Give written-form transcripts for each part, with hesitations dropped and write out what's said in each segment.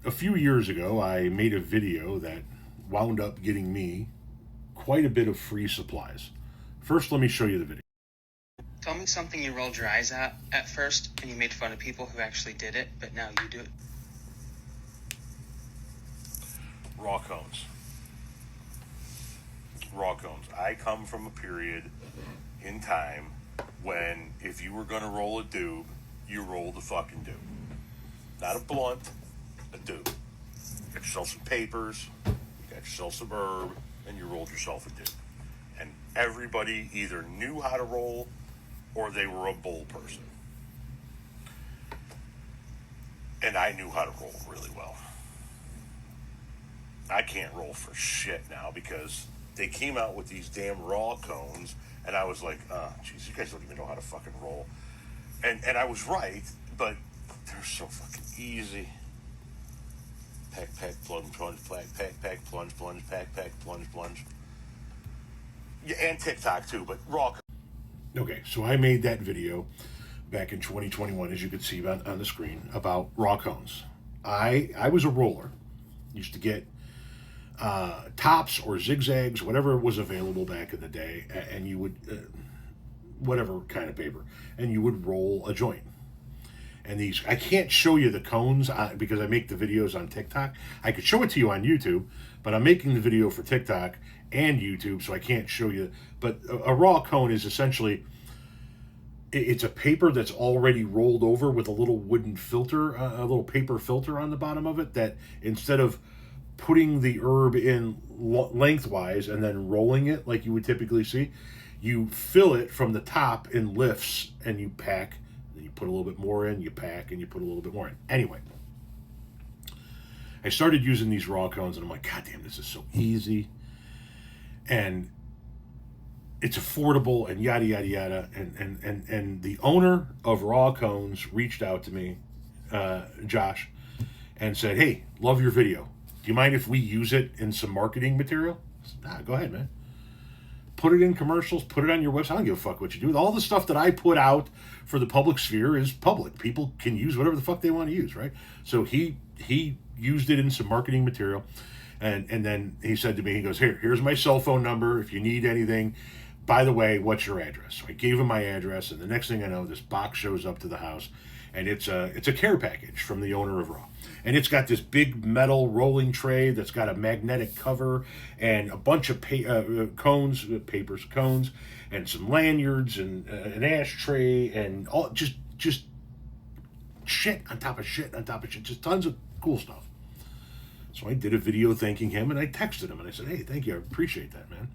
A few years ago, I made a video that wound up getting me quite a bit of free supplies. First, let me show you the video. Tell me something you rolled your eyes at first, and you made fun of people who actually did it, but now you do it. Raw cones. Raw cones. I come from a period in time when if you were going to roll a doob, you rolled a fucking doob. Not a blunt, a doob. You got yourself some papers, you got yourself some herb, and you rolled yourself a doob. And everybody either knew how to roll or they were a bowl person. And I knew how to roll really well. I can't roll for shit now because they came out with these damn raw cones, and I was like, geez, you guys don't even know how to fucking roll. And I was right, but they're so fucking easy. Pack, plunge, pack, plunge, pack, plunge. Yeah, and TikTok too, but raw. Okay, so I made that video back in 2021, as you can see on the screen, about raw cones. I was a roller. Used to get tops or zigzags, whatever was available back in the day, and you would, whatever kind of paper, and you would roll a joint. And these, I can't show you the cones because I make the videos on TikTok. I could show it to you on YouTube, but I'm making the video for TikTok and YouTube, so I can't show you. But a raw cone is essentially, it's a paper that's already rolled over with a little wooden filter, a little paper filter on the bottom of it, that instead of putting the herb in lengthwise and then rolling it like you would typically see, you fill it from the top in lifts and you pack. Then you put a little bit more in, you pack, and you put a little bit more in. Anyway, I started using these raw cones, and I'm like, God damn, this is so easy, and it's affordable, and yada yada yada. And the owner of Raw Cones reached out to me, Josh, and said, "Hey, love your video. Do you mind if we use it in some marketing material?" I said, go ahead, man. Put it in commercials, put it on your website. I don't give a fuck what you do. All the stuff that I put out for the public sphere is public. People can use whatever the fuck they want to use, right? So he used it in some marketing material, and then he said to me, he goes, here's my cell phone number if you need anything. By the way, what's your address? So I gave him my address, and the next thing I know, this box shows up to the house, and it's a care package from the owner of Raw. And it's got this big metal rolling tray that's got a magnetic cover and a bunch of cones, and some lanyards and an ashtray and all just shit on top of shit on top of shit, just tons of cool stuff. So I did a video thanking him, and I texted him and I said, "Hey, thank you, I appreciate that, man."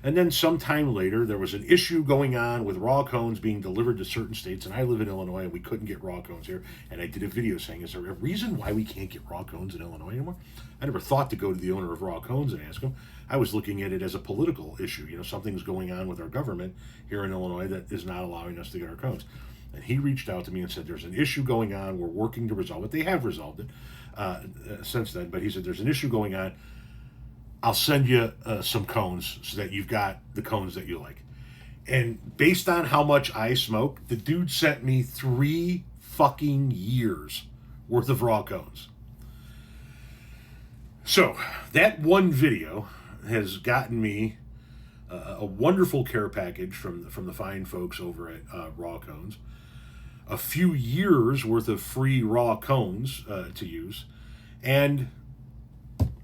And then sometime later, there was an issue going on with raw cones being delivered to certain states, and I live in Illinois, and we couldn't get raw cones here. And I did a video saying, is there a reason why we can't get raw cones in Illinois anymore? I never thought to go to the owner of Raw Cones and ask him. I was looking at it as a political issue. You know, something's going on with our government here in Illinois that is not allowing us to get our cones. And he reached out to me and said, there's an issue going on. We're working to resolve it. They have resolved it since then, but he said, there's an issue going on. I'll send you some cones so that you've got the cones that you like. And based on how much I smoke, the dude sent me 3 fucking years worth of raw cones. So that one video has gotten me a wonderful care package from the fine folks over at Raw Cones, a few years worth of free raw cones to use, and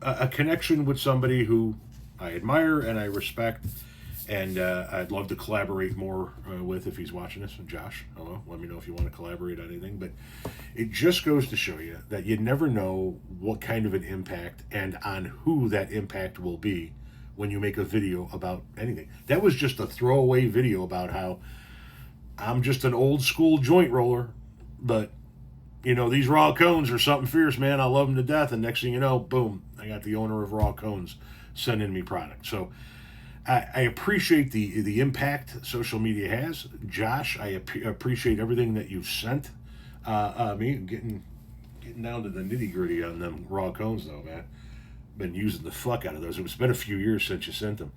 a connection with somebody who I admire and I respect, and I'd love to collaborate more with if he's watching this. And Josh, hello, let me know if you want to collaborate on anything. But it just goes to show you that you never know what kind of an impact and on who that impact will be when you make a video about anything. That was just a throwaway video about how I'm just an old school joint roller, but you know, these raw cones are something fierce, man. I love them to death. And next thing you know, boom, I got the owner of Raw Cones sending me product. So I appreciate the impact social media has. Josh, I appreciate everything that you've sent me. Getting down to the nitty gritty on them raw cones, though, man. Been using the fuck out of those. It's been a few years since you sent them.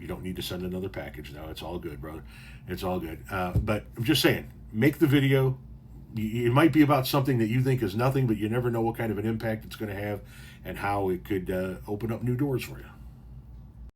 You don't need to send another package now. It's all good, brother. It's all good. But I'm just saying, make the video. it might be about something that you think is nothing, but you never know what kind of an impact it's going to have and how it could open up new doors for you.